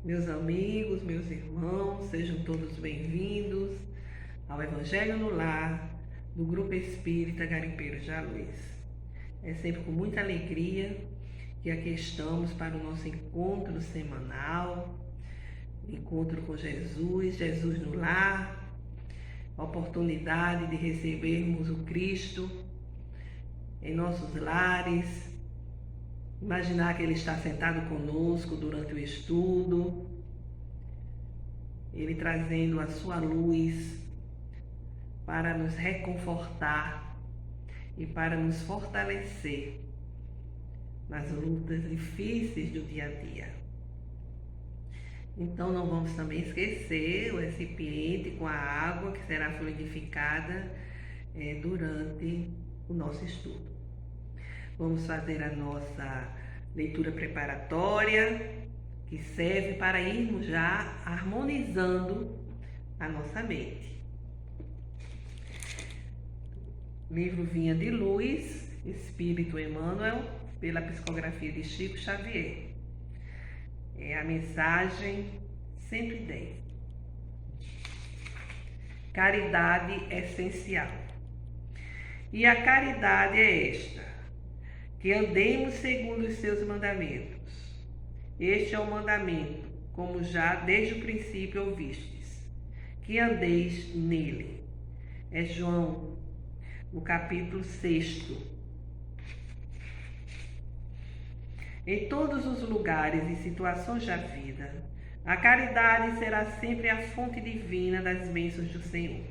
Meus amigos, meus irmãos, sejam todos bem-vindos ao Evangelho no Lar, do Grupo Espírita Garimpeiros da Luz. É sempre com muita alegria que aqui estamos para o nosso encontro semanal, encontro com Jesus, Jesus no Lar, a oportunidade de recebermos o Cristo em nossos lares, imaginar que Ele está sentado conosco durante o estudo, Ele trazendo a sua luz para nos reconfortar e para nos fortalecer nas lutas difíceis do dia a dia. Então não vamos também esquecer o recipiente com a água que será fluidificada durante o nosso estudo. Vamos fazer a nossa leitura preparatória, que serve para irmos já harmonizando a nossa mente. Livro Vinha de Luz, Espírito Emmanuel, pela psicografia de Chico Xavier. É a mensagem 110. Caridade essencial. E a caridade é esta: que andemos segundo os seus mandamentos. Este é o mandamento, como já desde o princípio ouvistes, que andeis nele. É João, no capítulo 6. Em todos os lugares e situações da vida, a caridade será sempre a fonte divina das bênçãos do Senhor.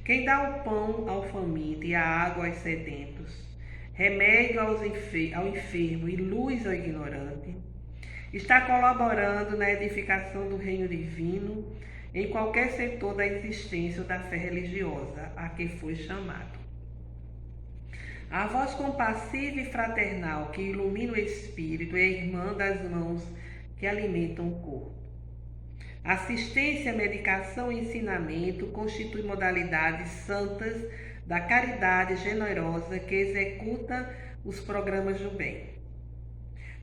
Quem dá o pão ao faminto e a água aos sedentos, remédio ao enfermo e luz ao ignorante, está colaborando na edificação do reino divino em qualquer setor da existência ou da fé religiosa a que foi chamado. A voz compassiva e fraternal que ilumina o espírito é irmã das mãos que alimentam o corpo. Assistência, medicação e ensinamento constituem modalidades santas da caridade generosa que executa os programas do bem.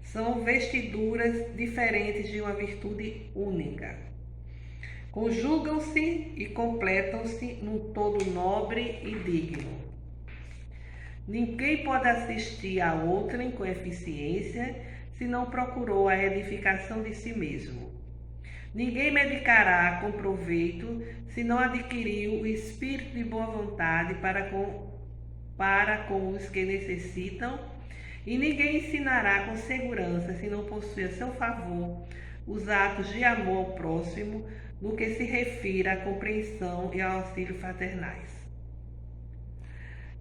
São vestiduras diferentes de uma virtude única. Conjugam-se e completam-se num todo nobre e digno. Ninguém pode assistir a outrem com eficiência se não procurou a edificação de si mesmo. Ninguém medicará com proveito se não adquiriu o espírito de boa vontade para com os que necessitam, e ninguém ensinará com segurança se não possui a seu favor os atos de amor ao próximo no que se refere à compreensão e ao auxílio fraternais.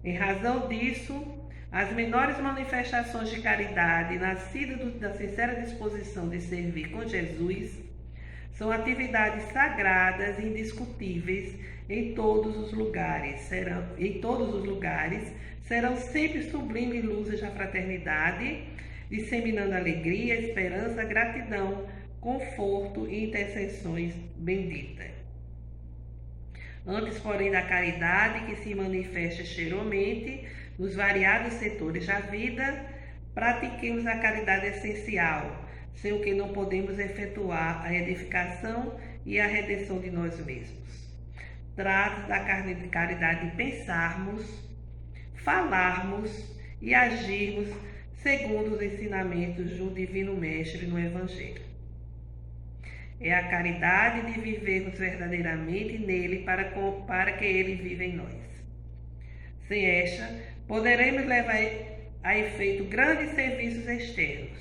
Em razão disso, as menores manifestações de caridade, nascidas da sincera disposição de servir com Jesus, são atividades sagradas e indiscutíveis em todos os lugares. Serão sempre sublimes luzes da fraternidade, disseminando alegria, esperança, gratidão, conforto e intercessões benditas. Antes, porém, da caridade que se manifesta exteriormente nos variados setores da vida, pratiquemos a caridade essencial, sem o que não podemos efetuar a edificação e a redenção de nós mesmos. Trata da caridade de pensarmos, falarmos e agirmos segundo os ensinamentos do Divino Mestre no Evangelho. É a caridade de vivermos verdadeiramente nele para que ele viva em nós. Sem esta, poderemos levar a efeito grandes serviços externos,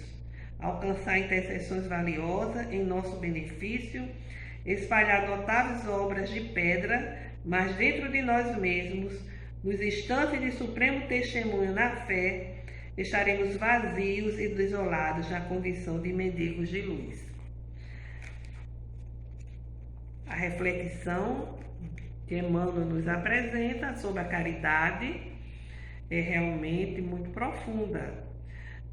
alcançar intercessões valiosas em nosso benefício, espalhar notáveis obras de pedra, mas dentro de nós mesmos, nos instantes de supremo testemunho na fé, estaremos vazios e desolados na condição de mendigos de luz. A reflexão que Emmanuel nos apresenta sobre a caridade é realmente muito profunda,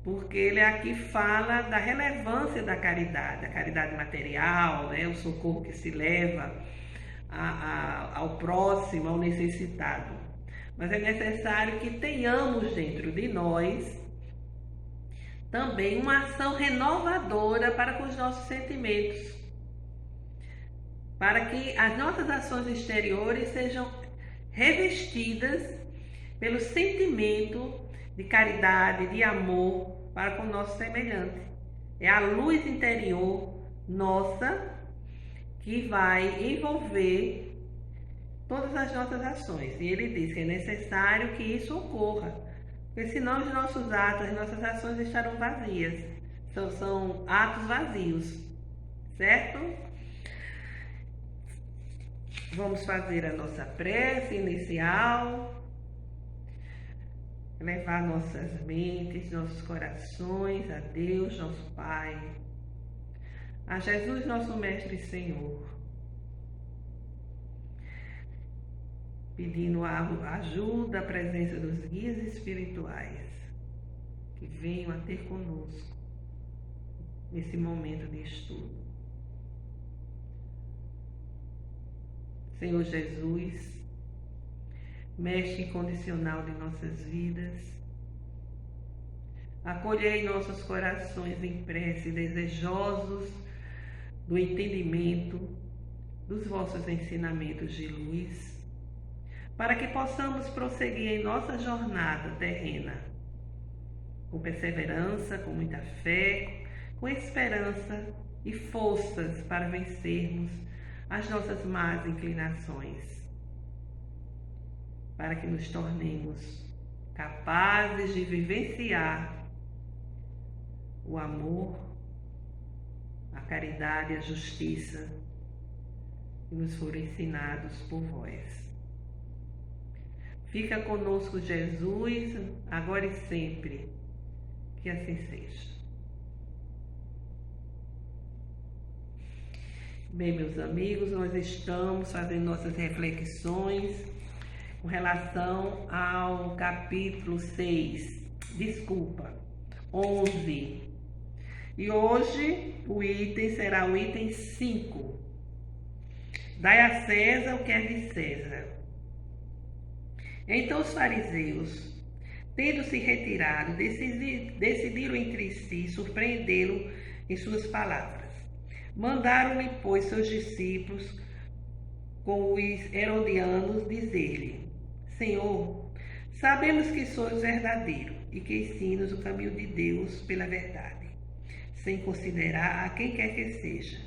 porque ele aqui fala da relevância da caridade, a caridade material, o socorro que se leva ao próximo, ao necessitado. Mas é necessário que tenhamos dentro de nós também uma ação renovadora para com os nossos sentimentos, para que as nossas ações exteriores sejam revestidas pelo sentimento de caridade, de amor para com o nosso semelhante. É a luz interior nossa que vai envolver todas as nossas ações. E ele diz que é necessário que isso ocorra, porque senão os nossos atos, as nossas ações estarão vazias. São atos vazios, certo? Vamos fazer a nossa prece inicial, levar nossas mentes, nossos corações a Deus, nosso Pai, a Jesus, nosso Mestre e Senhor, pedindo a ajuda, a presença dos guias espirituais que venham a ter conosco nesse momento de estudo. Senhor Jesus, Mestre incondicional de nossas vidas, acolhei nossos corações em prece, desejosos do entendimento dos vossos ensinamentos de luz, para que possamos prosseguir em nossa jornada terrena, com perseverança, com muita fé, com esperança e forças para vencermos as nossas más inclinações, para que nos tornemos capazes de vivenciar o amor, a caridade e a justiça que nos foram ensinados por vós. Fica conosco, Jesus, agora e sempre, que assim seja. Bem, meus amigos, nós estamos fazendo nossas reflexões com relação ao capítulo 11. E hoje o item será o item 5. Dai a César o que é de César. Então os fariseus, tendo se retirado, decidiram entre si surpreendê-lo em suas palavras. Mandaram-lhe, pois, seus discípulos com os herodianos dizer-lhe: Senhor, sabemos que sois verdadeiro e que ensinas o caminho de Deus pela verdade, sem considerar a quem quer que seja,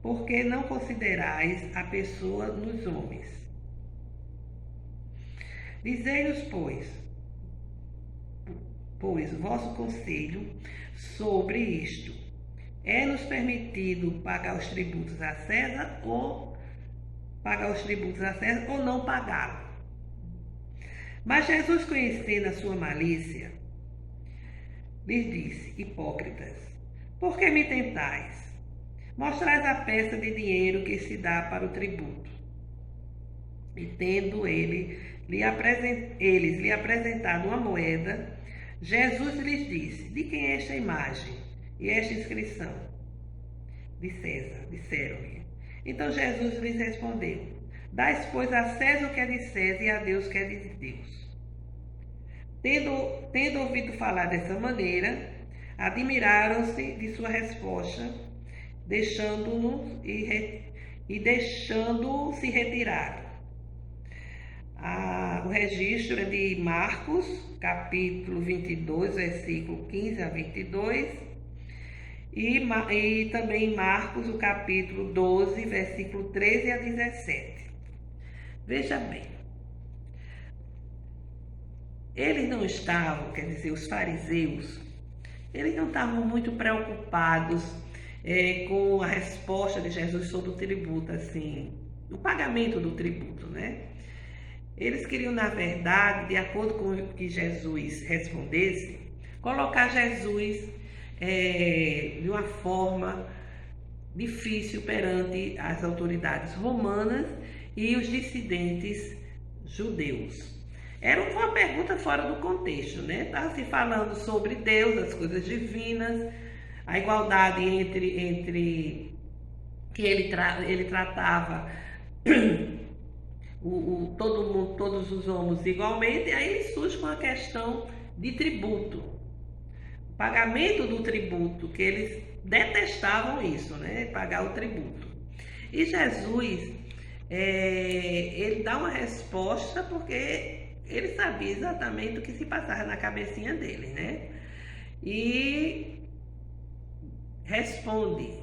porque não considerais a pessoa nos homens. Dizei-nos, pois, vosso conselho sobre isto. É-nos permitido pagar os tributos a César ou não pagá-lo? Mas Jesus, conhecendo a sua malícia, lhes disse: Hipócritas, por que me tentais? Mostrais a peça de dinheiro que se dá para o tributo. E tendo eles lhe apresentado uma moeda, Jesus lhes disse: De quem é esta imagem e esta inscrição? De César, disseram-lhe. Então Jesus lhes respondeu: Dais, pois, a César o que é de César e a Deus o que é de Deus. Tendo ouvido falar dessa maneira, admiraram-se de sua resposta, deixando-se retirar. O registro é de Marcos, capítulo 22, versículo 15 a 22, e também Marcos, o capítulo 12, versículo 13 a 17. Veja bem, eles não estavam, quer dizer, os fariseus, eles não estavam muito preocupados com a resposta de Jesus sobre o tributo, assim, o pagamento do tributo, né? Eles queriam, na verdade, de acordo com o que Jesus respondesse, colocar Jesus de uma forma difícil perante as autoridades romanas e os dissidentes judeus. Era uma pergunta fora do contexto, né? Estava se falando sobre Deus, as coisas divinas, a igualdade entre que ele tratava todo mundo, todos os homens igualmente, e aí ele surge com a questão de tributo. pagamento do tributo, que eles detestavam isso, né? Pagar o tributo. E Jesus, ele dá uma resposta porque ele sabia exatamente o que se passava na cabecinha dele, né? E responde: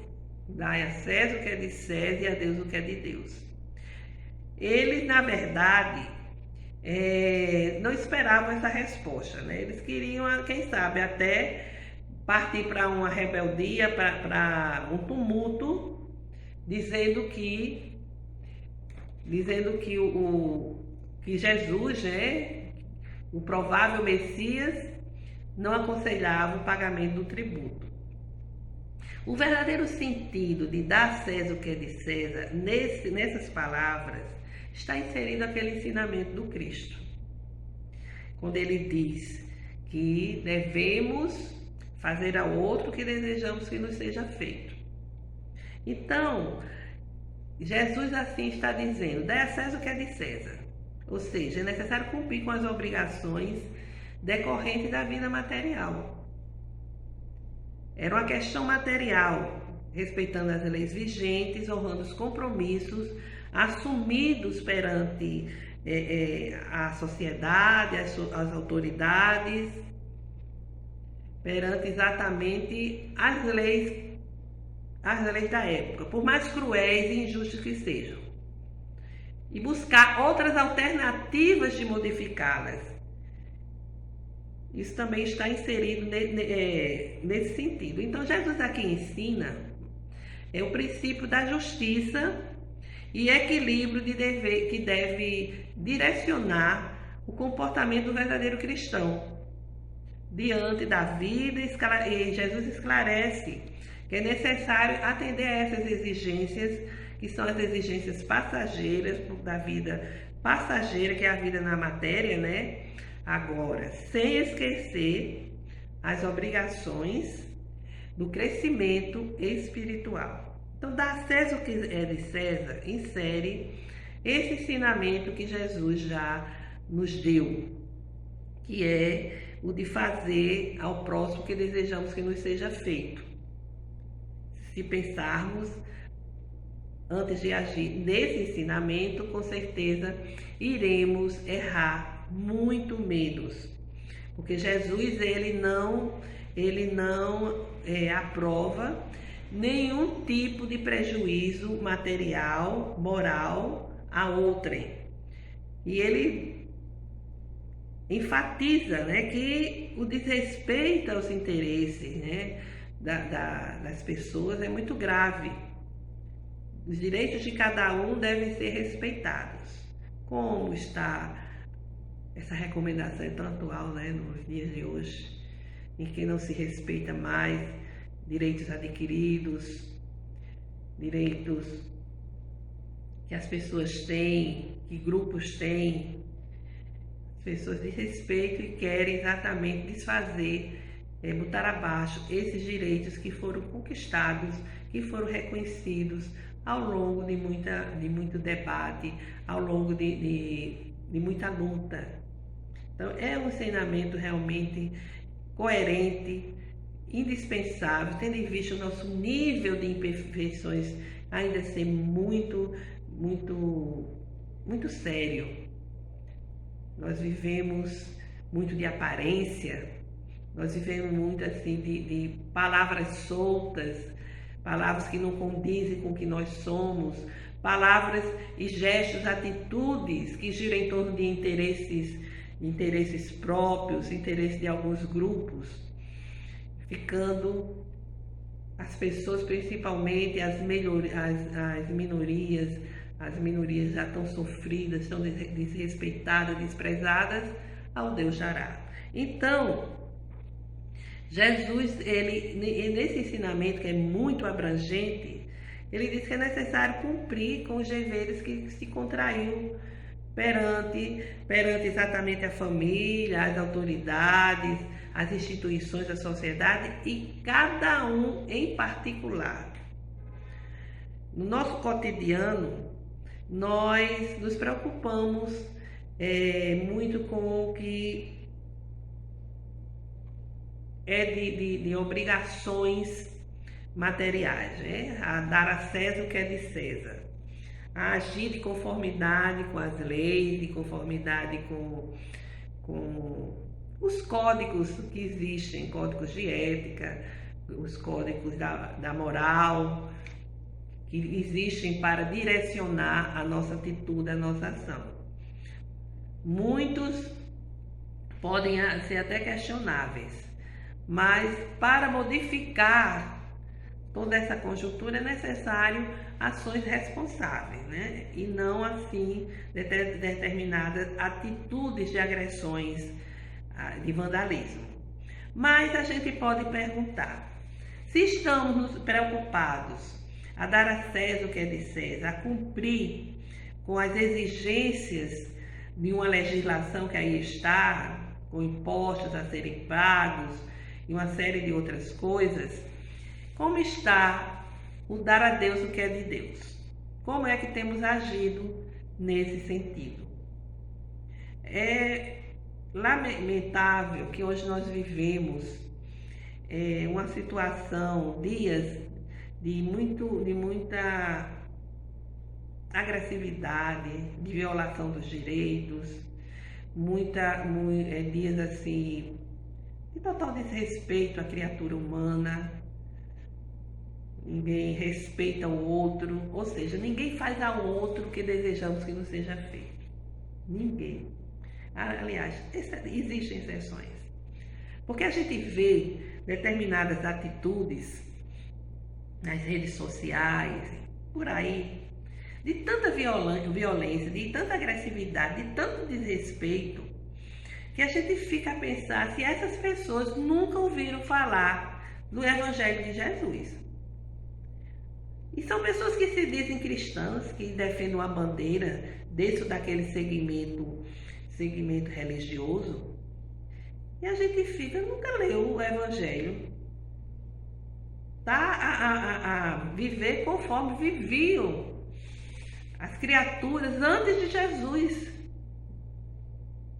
dai a César o que é de César e a Deus o que é de Deus. Eles, na verdade, não esperavam essa resposta, né? Eles queriam, quem sabe, até partir para uma rebeldia, para um tumulto, dizendo que que Jesus, né, o provável Messias, não aconselhava o pagamento do tributo. O verdadeiro sentido de dar a César o que é de César, nessas palavras, está inserido aquele ensinamento do Cristo. Quando ele diz que devemos fazer ao outro o que desejamos que nos seja feito. Então, Jesus assim está dizendo: dê a César o que é de César. Ou seja, é necessário cumprir com as obrigações decorrentes da vida material. Era uma questão material, respeitando as leis vigentes, honrando os compromissos assumidos perante a sociedade, as autoridades, perante exatamente as leis da época, por mais cruéis e injustas que sejam, e buscar outras alternativas de modificá-las. Isso também está inserido nesse sentido. Então, Jesus aqui ensina o princípio da justiça e equilíbrio que deve direcionar o comportamento do verdadeiro cristão diante da vida. E Jesus esclarece que é necessário atender a essas exigências, que são as exigências passageiras da vida passageira, que é a vida na matéria, né? Agora, sem esquecer as obrigações do crescimento espiritual. Então, dar a César o que é de César insere esse ensinamento que Jesus já nos deu, que é o de fazer ao próximo o que desejamos que nos seja feito. Se pensarmos antes de agir nesse ensinamento, com certeza iremos errar muito menos, porque Jesus ele não aprova nenhum tipo de prejuízo material, moral a outrem. E ele enfatiza, né, que o desrespeito aos interesses, né, das pessoas é muito grave. Os direitos de cada um devem ser respeitados. Como está essa recomendação é tão atual, né, nos dias de hoje, em que não se respeita mais direitos adquiridos, direitos que as pessoas têm, que grupos têm. As pessoas desrespeitam e querem exatamente desfazer, botar abaixo esses direitos que foram conquistados, que foram reconhecidos ao longo de muito debate, ao longo de muita luta. Então, é um ensinamento realmente coerente, indispensável, tendo em vista o nosso nível de imperfeições ainda ser muito sério. Nós vivemos muito de aparência, nós vivemos muito assim de palavras soltas, palavras que não condizem com o que nós somos, palavras e gestos, atitudes que giram em torno de interesses próprios, interesses de alguns grupos, ficando as pessoas, principalmente as minorias já tão sofridas, tão desrespeitadas, desprezadas, ao Deus dará. Então, Jesus, nesse ensinamento que é muito abrangente, ele diz que é necessário cumprir com os deveres que se contraiu perante exatamente a família, as autoridades, as instituições da sociedade e cada um em particular. No nosso cotidiano, nós nos preocupamos muito com o que é de obrigações materiais, né? A dar a César o que é de César, a agir de conformidade com as leis, de conformidade com os códigos que existem, códigos de ética, os códigos da moral, que existem para direcionar a nossa atitude, a nossa ação. Muitos podem ser até questionáveis, mas para modificar toda essa conjuntura é necessário ações responsáveis, né? E não assim determinadas atitudes de agressões, de vandalismo. Mas a gente pode perguntar, se estamos preocupados a dar a César o que é de César, a cumprir com as exigências de uma legislação que aí está, com impostos a serem pagos e uma série de outras coisas, como está o dar a Deus o que é de Deus? Como é que temos agido nesse sentido? É lamentável que hoje nós vivemos uma situação, dias de muita agressividade, de violação dos direitos, dias assim de total desrespeito à criatura humana. Ninguém respeita o outro, ou seja, ninguém faz ao outro o que desejamos que não seja feito. Ninguém. Aliás, existem exceções. Porque a gente vê determinadas atitudes nas redes sociais, por aí, de tanta violência, de tanta agressividade, de tanto desrespeito, que a gente fica a pensar se essas pessoas nunca ouviram falar do Evangelho de Jesus. E são pessoas que se dizem cristãs, que defendem uma bandeira desse ou daquele segmento religioso, e a gente nunca leu o Evangelho, a viver conforme viviam as criaturas antes de Jesus,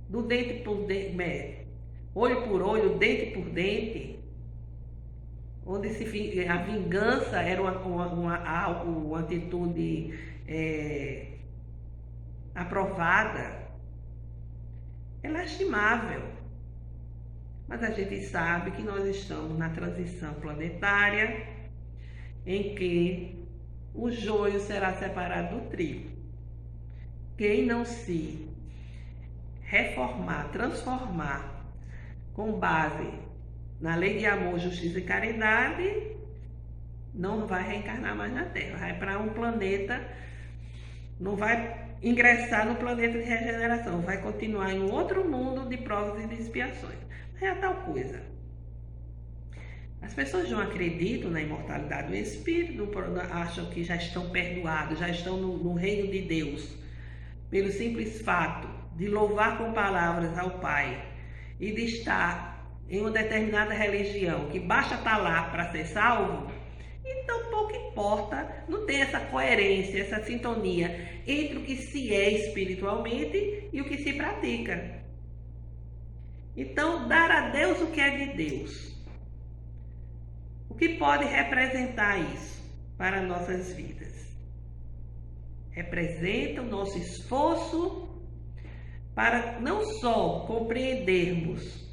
do dente por dente, olho por olho, dente por dente, onde a vingança era uma atitude aprovada. É lastimável, mas a gente sabe que nós estamos na transição planetária, em que o joio será separado do trigo. Quem não se reformar, transformar com base na lei de amor, justiça e caridade, não vai reencarnar mais na Terra, vai para um planeta, não vai ingressar no planeta de regeneração, vai continuar em um outro mundo de provas e de expiações. É a tal coisa. As pessoas não acreditam na imortalidade do espírito, acham que já estão perdoados, já estão no reino de Deus, pelo simples fato de louvar com palavras ao Pai e de estar em uma determinada religião, que basta estar lá para ser salvo. Então pouco importa, não tem essa coerência, essa sintonia entre o que se é espiritualmente e o que se pratica. Então, dar a Deus o que é de Deus. O que pode representar isso para nossas vidas? Representa o nosso esforço para não só compreendermos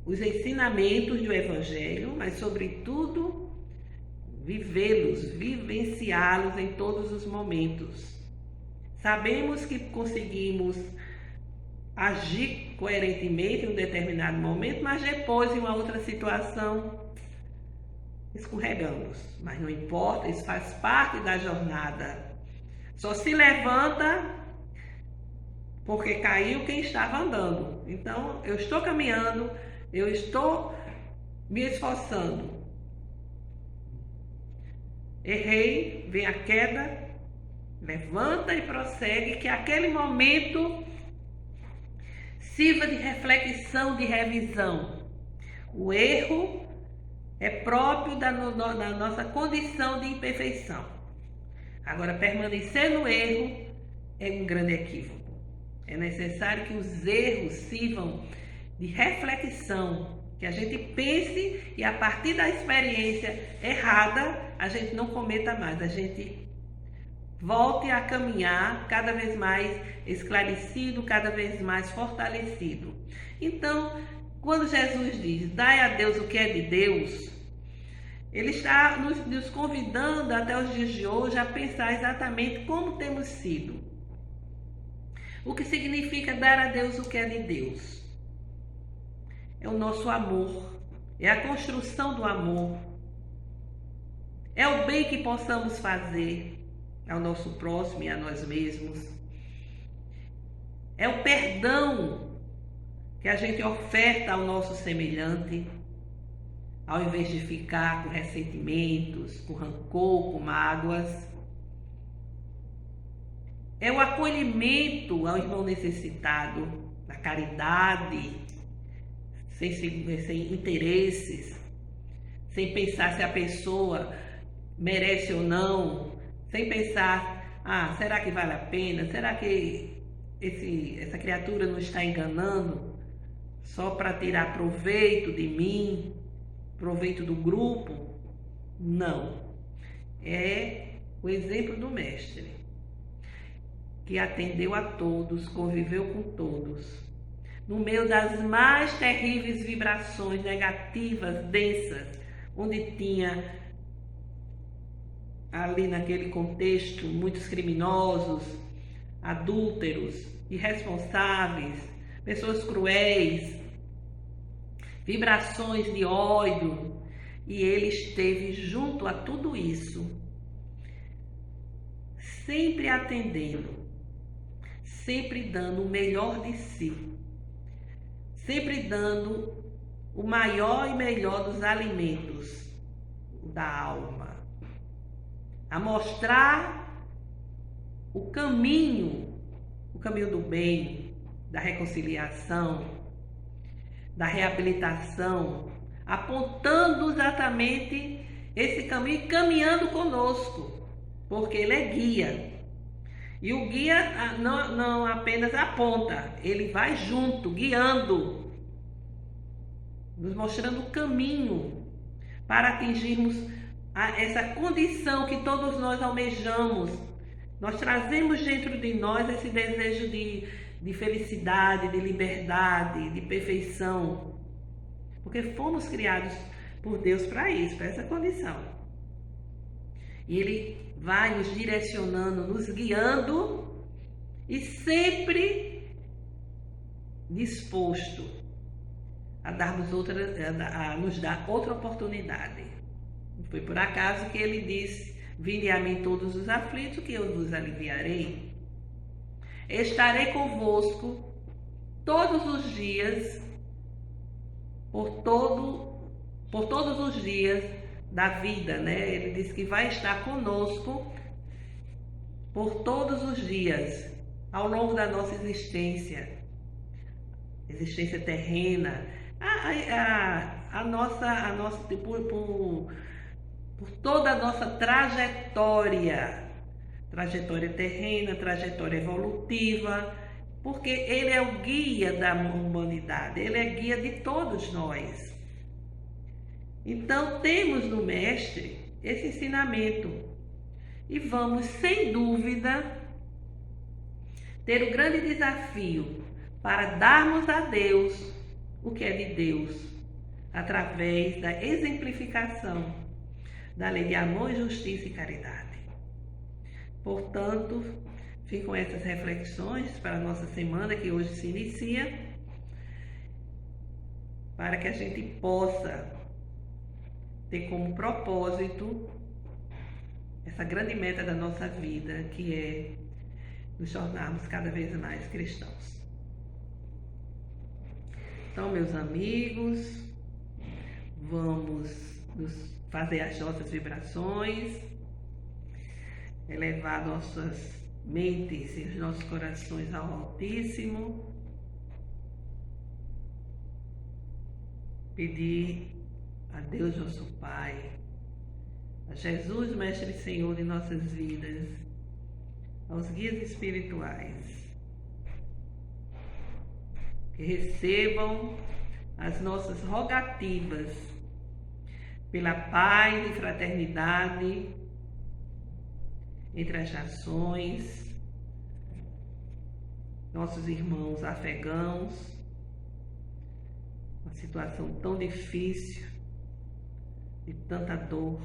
os ensinamentos do Evangelho, mas, sobretudo, vivê-los, vivenciá-los em todos os momentos. Sabemos que conseguimos agir coerentemente em um determinado momento, mas depois, em uma outra situação, escorregamos. Mas não importa, isso faz parte da jornada. Só se levanta porque caiu quem estava andando. Então, eu estou caminhando, eu estou me esforçando. Errei, vem a queda, levanta e prossegue, que aquele momento sirva de reflexão, de revisão. O erro é próprio da nossa condição de imperfeição. Agora, permanecer no erro é um grande equívoco. É necessário que os erros sirvam de reflexão Que a gente pense e a partir da experiência errada, a gente não cometa mais, a gente volte a caminhar cada vez mais esclarecido, cada vez mais fortalecido. Então, quando Jesus diz, dai a Deus o que é de Deus, Ele está nos convidando até os dias de hoje a pensar exatamente como temos sido. O que significa dar a Deus o que é de Deus? É o nosso amor, é a construção do amor, é o bem que possamos fazer ao nosso próximo e a nós mesmos, é o perdão que a gente oferta ao nosso semelhante, ao invés de ficar com ressentimentos, com rancor, com mágoas. É o acolhimento ao irmão necessitado, a caridade, sem interesses, sem pensar se a pessoa merece ou não, sem pensar, será que vale a pena? Será que essa criatura não está enganando só para tirar proveito de mim, proveito do grupo? Não. É o exemplo do Mestre, que atendeu a todos, conviveu com todos, no meio das mais terríveis vibrações negativas, densas, onde tinha ali naquele contexto muitos criminosos, adúlteros, irresponsáveis, pessoas cruéis, vibrações de ódio, e ele esteve junto a tudo isso, sempre atendendo, sempre dando o melhor de si, sempre dando o maior e melhor dos alimentos da alma, a mostrar o caminho do bem, da reconciliação, da reabilitação, apontando exatamente esse caminho, caminhando conosco, porque ele é guia. E o guia não apenas aponta, ele vai junto, guiando, nos mostrando o caminho para atingirmos essa condição que todos nós almejamos. Nós trazemos dentro de nós esse desejo de felicidade, de liberdade, de perfeição, porque fomos criados por Deus para isso, para essa condição. E Ele vai nos direcionando, nos guiando e sempre disposto a nos dar outra oportunidade. Não foi por acaso que Ele disse: vinde a mim todos os aflitos, que eu vos aliviarei. Estarei convosco todos os dias, por todos os dias da vida, né? Ele disse que vai estar conosco por todos os dias, ao longo da nossa existência terrena, por toda a nossa trajetória terrena, trajetória evolutiva, porque Ele é o guia da humanidade, Ele é guia de todos nós. Então, temos no Mestre esse ensinamento e vamos, sem dúvida, ter o grande desafio para darmos a Deus o que é de Deus, através da exemplificação da lei de amor, justiça e caridade. Portanto, ficam essas reflexões para a nossa semana que hoje se inicia, para que a gente possa ter como propósito essa grande meta da nossa vida, que é nos tornarmos cada vez mais cristãos. Então, meus amigos, vamos fazer as nossas vibrações, elevar nossas mentes e os nossos corações ao Altíssimo, pedir a Deus nosso Pai, a Jesus, Mestre e Senhor de nossas vidas, aos guias espirituais, que recebam as nossas rogativas pela paz e fraternidade entre as nações, nossos irmãos afegãos, uma situação tão difícil, de tanta dor,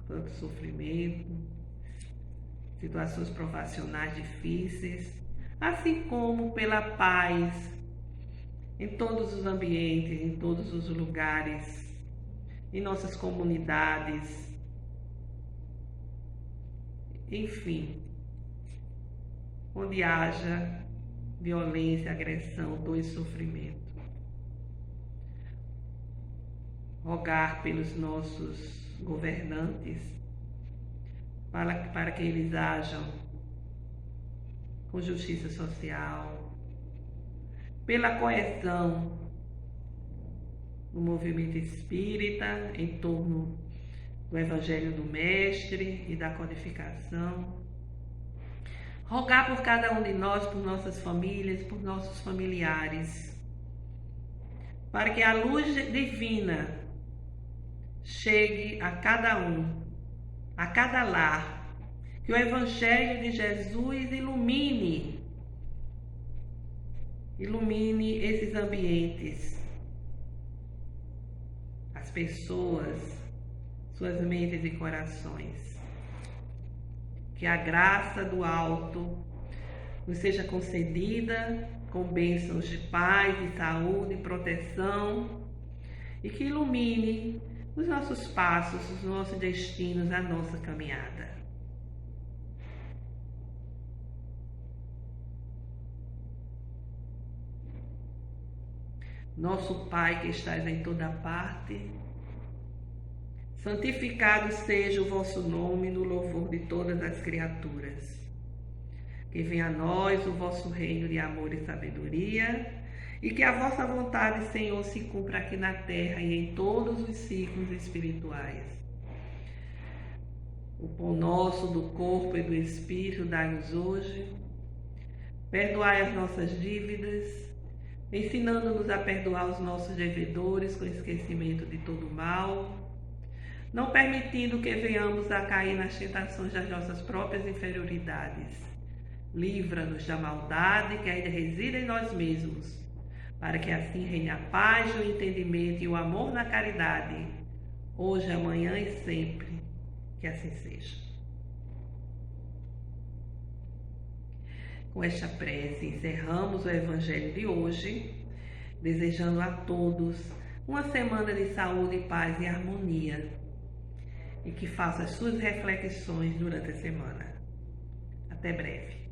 tanto sofrimento, situações profissionais difíceis, assim como pela paz em todos os ambientes, em todos os lugares, em nossas comunidades, enfim, onde haja violência, agressão, dor e sofrimento. Rogar pelos nossos governantes para que eles ajam com justiça social, pela coesão no movimento espírita em torno do Evangelho do Mestre e da codificação. Rogar por cada um de nós, por nossas famílias, por nossos familiares, para que a luz divina chegue a cada um, a cada lar, que o Evangelho de Jesus ilumine esses ambientes, as pessoas, suas mentes e corações. Que a graça do alto nos seja concedida com bênçãos de paz, de saúde, de proteção, e que ilumine os nossos passos, os nossos destinos, a nossa caminhada. Nosso Pai que estás em toda parte, santificado seja o vosso nome no louvor de todas as criaturas. Que venha a nós o vosso reino de amor e sabedoria, e que a vossa vontade, Senhor, se cumpra aqui na terra e em todos os ciclos espirituais. O pão nosso do corpo e do espírito dai-nos hoje. Perdoai as nossas dívidas, ensinando-nos a perdoar os nossos devedores com esquecimento de todo mal, não permitindo que venhamos a cair nas tentações das nossas próprias inferioridades. Livra-nos da maldade que ainda reside em nós mesmos, para que assim reine a paz, o entendimento e o amor na caridade, hoje, amanhã e sempre. Que assim seja. Com esta prece, encerramos o Evangelho de hoje, desejando a todos uma semana de saúde, paz e harmonia, e que faça as suas reflexões durante a semana. Até breve.